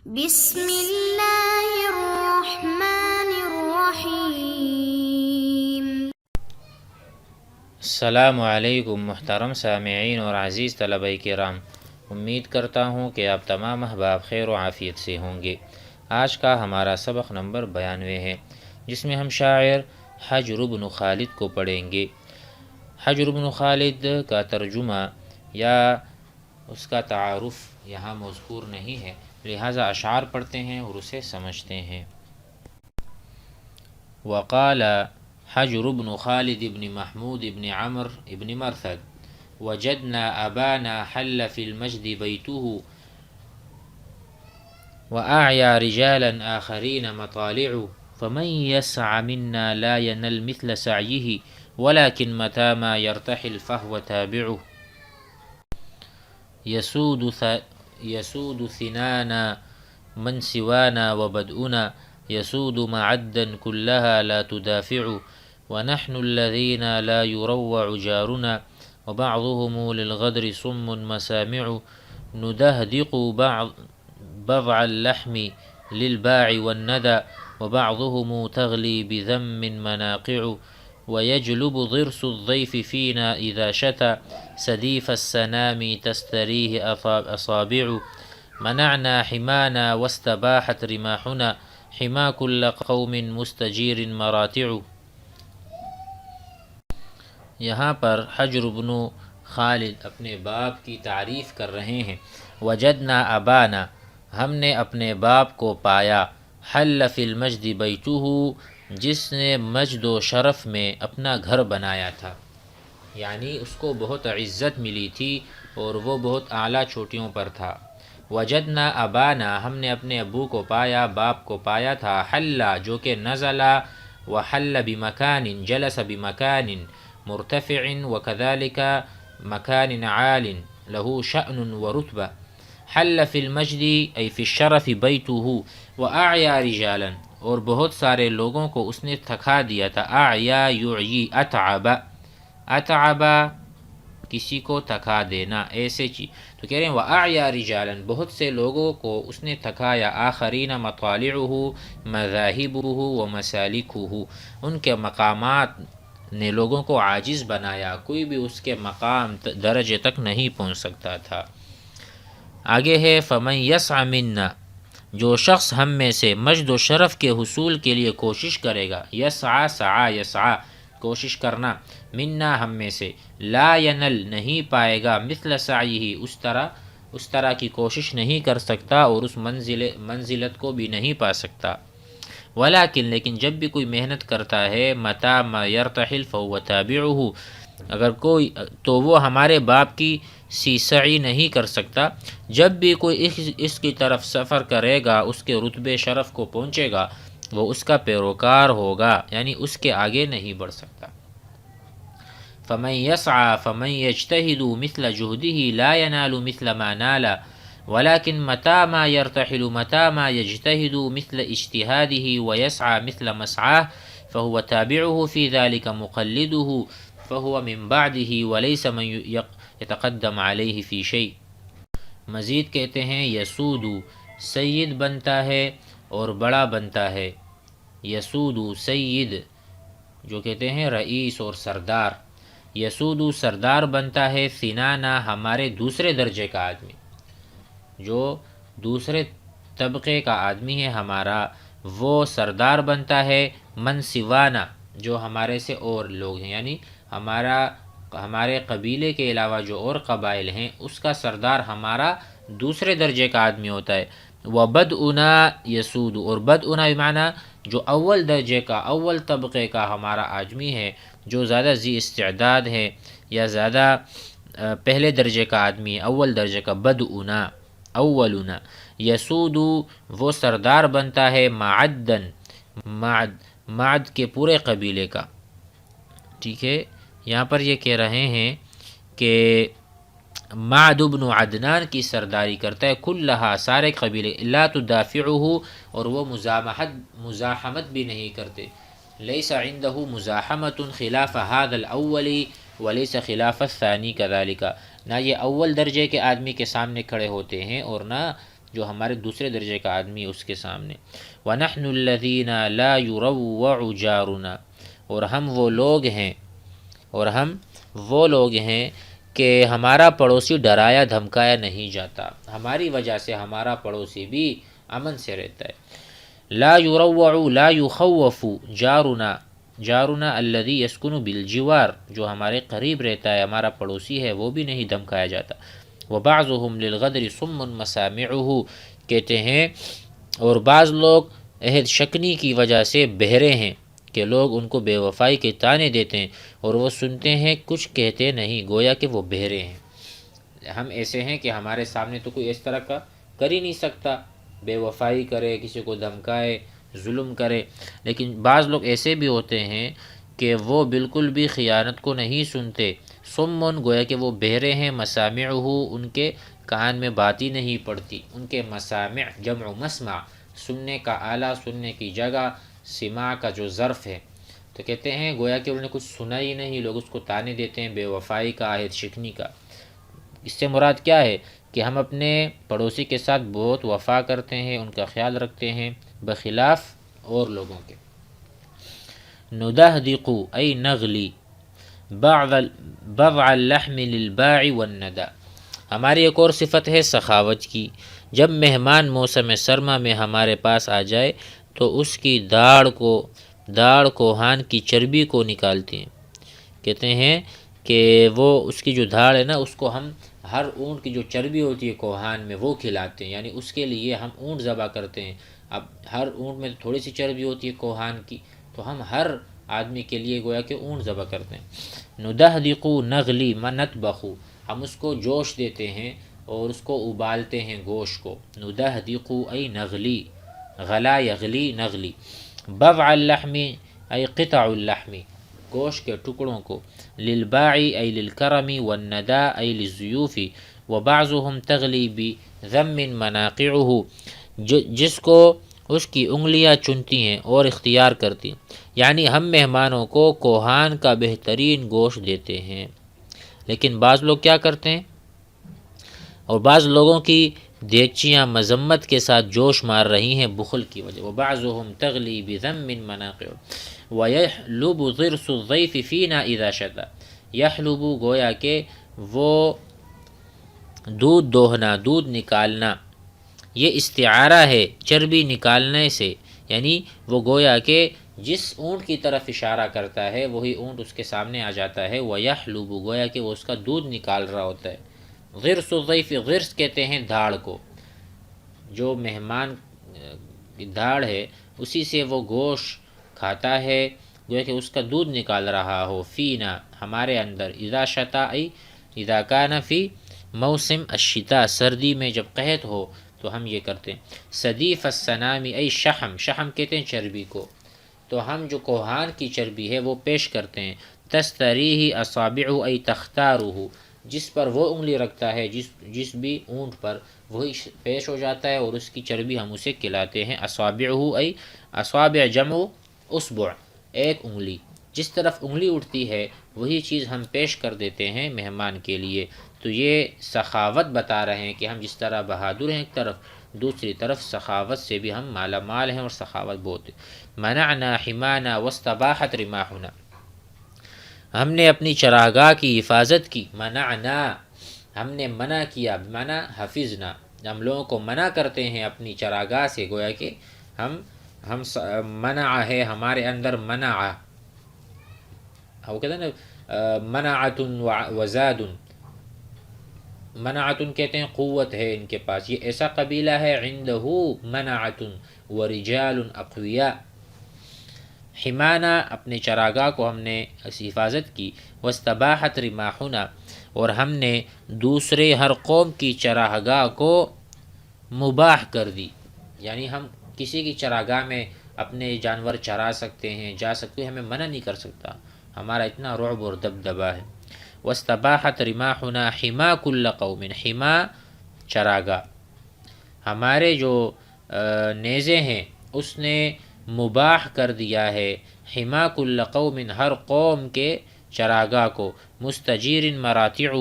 بسم اللہ الرحمن الرحیم۔ السلام علیکم محترم سامعین اور عزیز طلبہ کرام، امید کرتا ہوں کہ آپ تمام احباب خیر و عافیت سے ہوں گے۔ آج کا ہمارا سبق نمبر 92 ہے، جس میں ہم شاعر حجر بن خالد کو پڑھیں گے۔ حجر بن خالد کا ترجمہ یا اس کا تعارف یہاں مذکور نہیں ہے، لہٰذا اشعار پڑھتے ہیں اور اسے سمجھتے ہیں۔ وقال حجر بن خالد بن محمود بن عمرو بن مرثد وجدنا أبانا حل في المجد بيته وأعيا رجالا آخرين مطالع فمن يسع منا لا ينل مثل سعيه ولكن متى ما يرتحل فهو تابعه يسود ثنانا من سوانا وبدؤنا يسود معدا كلها لا تدافع ونحن الذين لا يروع جارنا وبعضهم للغدر صم مسامع ندهدق بضع اللحم للباع والندى وبعضهم تغلي بذم مناقع ويجلب ضرس الضيف فينا إذا شتى سديف السنام تستريه أصابع منعنا حمانا واستباحت رماحنا حما كل قوم مستجير مراتع۔ یہاں پر حجر بن خالد اپنے باپ کی تعریف کر رہے ہیں۔ وجدنا ابانا، ہم نے اپنے باپ کو پایا، حل فی المجد بیتہ، جس نے مجد و شرف میں اپنا گھر بنایا تھا، یعنی اس کو بہت عزت ملی تھی اور وہ بہت اعلیٰ چوٹیوں پر تھا۔ وجدنا ابانا، ہم نے اپنے ابو کو پایا، باپ کو پایا تھا، حل جو کہ نزلا، وحل بمکان جلس بمکان مرتفع وكذلك مكان عال له شأن ورتبة۔ حل فی المجد ای فی الشرف بیتہ وأعیا رجالا، اور بہت سارے لوگوں کو اس نے تھکا دیا تھا۔ اعیا یعیی اتعب، اتعب کسی کو تھکا دینا، ایسے چیز تو کہہ رہے ہیں وأعیا رجالا، بہت سے لوگوں کو اس نے تھکایا۔ آخرین مطالعہ مذاہبہ ومسالکہ، ان کے مقامات نے لوگوں کو عاجز بنایا، کوئی بھی اس کے مقام درجے تک نہیں پہنچ سکتا تھا۔ آگے ہے فمن یسع منا، جو شخص ہم میں سے مجد و شرف کے حصول کے لیے کوشش کرے گا، یسعى سعى یسعى کوشش کرنا، منا ہم میں سے، لا ینل نہیں پائے گا، مثل سعیہ اس طرح کی کوشش نہیں کر سکتا اور اس منزلت کو بھی نہیں پا سکتا۔ لیکن جب بھی کوئی محنت کرتا ہے، متى ما يرتحل فهو تابعه، اگر کوئی تو وہ ہمارے باپ کی سی سعی نہیں کر سکتا۔ جب بھی کوئی اس کی طرف سفر کرے گا، اس کے رتبے شرف کو پہنچے گا، وہ اس کا پیروکار ہوگا، یعنی اس کے آگے نہیں بڑھ سکتا۔ فمن يسعى فمن يجتهد مثل جهده لا ينال مثل ما نال ولكن متى ما يرتحل متى ما يجتهد مثل اجتهاده ويسعى مثل مسعاه فهو تابعه في ذلك مقلده فهو من بعده وليس من يتقدم عليه في شيء۔ مزید کہتے ہیں یسود سید بنتا ہے اور بڑا بنتا ہے۔ یسود سید جو کہتے ہیں رئیس اور سردار، یسود سردار بنتا ہے، سنانا ہمارے دوسرے درجے کا آدمی، جو دوسرے طبقے کا آدمی ہے ہمارا، وہ سردار بنتا ہے، من سوانا جو ہمارے سے اور لوگ ہیں، یعنی ہمارے قبیلے کے علاوہ جو اور قبائل ہیں، اس کا سردار ہمارا دوسرے درجے کا آدمی ہوتا ہے۔ وبدؤنا یسود، اور بدؤنا بمعنی جو اول درجے کا اول طبقے کا ہمارا آدمی ہے، جو زیادہ ذی استعداد ہے یا زیادہ پہلے درجے کا آدمی ہے، اول درجے کا، بدؤنا اولنا۔ یسود وہ سردار بنتا ہے، معدن معد کے پورے قبیلے کا۔ ٹھیک ہے، یہاں پر یہ کہہ رہے ہیں کہ معد بن عدنان کی سرداری کرتا ہے، کلہا سارے قبیلے، لا تدافعہ اور وہ مزاحمت بھی نہیں کرتے، لیس عندہ مزاحمت خلاف هذا الاول ولیس خلاف الثانی كذلك، نہ یہ اول درجے کے آدمی کے سامنے کھڑے ہوتے ہیں اور نہ جو ہمارے دوسرے درجے کا آدمی اس کے سامنے. وَنَحْنُ الَّذِينَ لَا يُرَوَّعُ جَارُنَا، اور ہم وہ لوگ ہیں کہ ہمارا پڑوسی ڈرایا دھمکایا نہیں جاتا، ہماری وجہ سے ہمارا پڑوسی بھی امن سے رہتا ہے. لا يروع لا يخوف جارنا الذي يسكن بالجوار، جو ہمارے قریب رہتا ہے، ہمارا پڑوسی ہے، وہ بھی نہیں دھمکایا جاتا. وبعضهم للغدر صم مسامعه، کہتے ہیں اور بعض لوگ عہد شکنی کی وجہ سے بہرے ہیں کہ لوگ ان کو بے وفائی کے طعنے دیتے ہیں اور وہ سنتے ہیں کچھ کہتے نہیں، گویا کہ وہ بہرے ہیں. ہم ایسے ہیں کہ ہمارے سامنے تو کوئی اس طرح کا کر ہی نہیں سکتا، بے وفائی کرے، کسی کو دھمکائے، ظلم کرے، لیکن بعض لوگ ایسے بھی ہوتے ہیں کہ وہ بالکل بھی خیانت کو نہیں سنتے. سمن، گویا کہ وہ بہرے ہیں. مسامعہ، ان کے کان میں بات ہی نہیں پڑتی. ان کے مسامع جمع مسمع، سننے کا آلہ، سننے کی جگہ، سماع کا جو ظرف ہے. تو کہتے ہیں گویا کہ انہوں نے کچھ سنا ہی نہیں، لوگ اس کو طعنے دیتے ہیں بے وفائی کا، عہد شکنی کا. اس سے مراد کیا ہے کہ ہم اپنے پڑوسی کے ساتھ بہت وفا کرتے ہیں، ان کا خیال رکھتے ہیں بخلاف اور لوگوں کے. ندہدق ای نغلی بضع اللحم للباع والندى، ہماری ایک اور صفت ہے سخاوت کی. جب مہمان موسم سرما میں ہمارے پاس آ جائے تو اس کی داڑ کوہان کی چربی کو نکالتے ہیں. کہتے ہیں کہ وہ اس کی جو دھاڑ ہے نا، اس کو ہم ہر اونٹ کی جو چربی ہوتی ہے کوہان میں وہ کھلاتے ہیں، یعنی اس کے لیے ہم اونٹ ذبح کرتے ہیں. اب ہر اونٹ میں تھوڑی سی چربی ہوتی ہے کوہان کی، تو ہم ہر آدمی کے لیے گویا کہ اونٹ ذبح کرتے ہیں. ندہدق نغلی نطبخ، ہم اس کو جوش دیتے ہیں اور اس کو ابالتے ہیں گوشت کو. ندہدق ای نغلی، غلا یغلی نغلی. بضع اللحم ای قطع اللحم، گوشت کے ٹکڑوں کو. للباع ای للکرم والندى ای للضیوف. وبعضهم تغلی بذم مناقعه، جس کو اس کی انگلیاں چنتی ہیں اور اختیار کرتی ہیں. یعنی ہم مہمانوں کو کوہان کا بہترین گوشت دیتے ہیں، لیکن بعض لوگ کیا کرتے ہیں، اور بعض لوگوں کی دیگچیاں مذمت کے ساتھ جوش مار رہی ہیں بخل کی وجہ. وبعضهم تغلی بذم مناقع ویحلب ضرس الضیف فینا اذا شتا. یحلب، گویا کہ وہ دودھ دوہنا، دودھ نکالنا، یہ استعارہ ہے چربی نکالنے سے، یعنی وہ گویا کہ جس اونٹ کی طرف اشارہ کرتا ہے وہی اونٹ اس کے سامنے آ جاتا ہے. ویحلب، گویا کہ وہ اس کا دودھ نکال رہا ہوتا ہے. غرس الضیف، غرس کہتے ہیں دھاڑ کو، جو مہمان دھاڑ ہے اسی سے وہ گوشت کھاتا ہے، گویا کہ اس کا دودھ نکال رہا ہو. فینا، ہمارے اندر. اذا شتا ای اذا کان فی موسم الشتاء، سردی میں جب قحط ہو تو ہم یہ کرتے ہیں. صدیف السنام ای شحم، شحم کہتے ہیں چربی کو، تو ہم جو کوہان کی چربی ہے وہ پیش کرتے ہیں. تستریہ اصابع ای تختارہ، جس پر وہ انگلی رکھتا ہے، جس بھی اونٹ پر، وہی پیش ہو جاتا ہے اور اس کی چربی ہم اسے کھلاتے ہیں. اصابعہ ای اصابع جمع اصبع، ایک انگلی، جس طرف انگلی اٹھتی ہے وہی چیز ہم پیش کر دیتے ہیں مہمان کے لیے. تو یہ سخاوت بتا رہے ہیں کہ ہم جس طرح بہادر ہیں ایک طرف، دوسری طرف سخاوت سے بھی ہم مالا مال ہیں اور سخاوت بہت ہے. منعنا حمانا واستباحت رماحنا، ہم نے اپنی چراگاہ کی حفاظت کی. منعنا، ہم نے منع کیا، بمعنی حفظنا، ہم لوگوں کو منع کرتے ہیں اپنی چراگاہ سے. گویا کہ ہم منع ہے ہمارے اندر، منع، وہ کہتے ہیں نا منعۃ وزاد. منعۃ کہتے ہیں قوت ہے ان کے پاس، یہ ایسا قبیلہ ہے عندہ منعۃ ورجال اقویاء. حمانا، اپنے چراگاہ کو ہم نے حفاظت کی. واستباحت رماحنا، اور ہم نے دوسرے ہر قوم کی چراگاہ کو مباح کر دی، یعنی ہم کسی کی چراگاہ میں اپنے جانور چرا سکتے ہیں، جا سکتے ہیں، ہمیں منع نہیں کر سکتا، ہمارا اتنا رعب اور دبدبا ہے. واستباحت رماحنا حما کل قوم، حما چراگاہ، ہمارے جو نیزے ہیں اس نے مباح کر دیا ہے حما کل قوم، ہر قوم کے چراگاہ کو. مستجیر مراتعہ،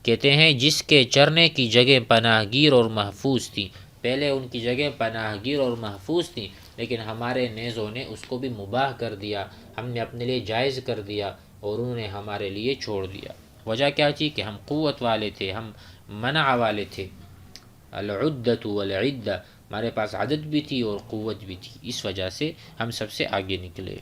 کہتے ہیں جس کے چرنے کی جگہ پناہ گیر اور محفوظ تھی. پہلے ان کی جگہ پناہ گیر اور محفوظ تھیں، لیکن ہمارے نیزوں نے اس کو بھی مباح کر دیا، ہم نے اپنے لیے جائز کر دیا اور انہوں نے ہمارے لیے چھوڑ دیا۔ وجہ کیا تھی کہ ہم قوت والے تھے، ہم منع والے تھے۔ العدۃ والعدہ، ہمارے پاس عدد بھی تھی اور قوت بھی تھی، اس وجہ سے ہم سب سے آگے نکلے۔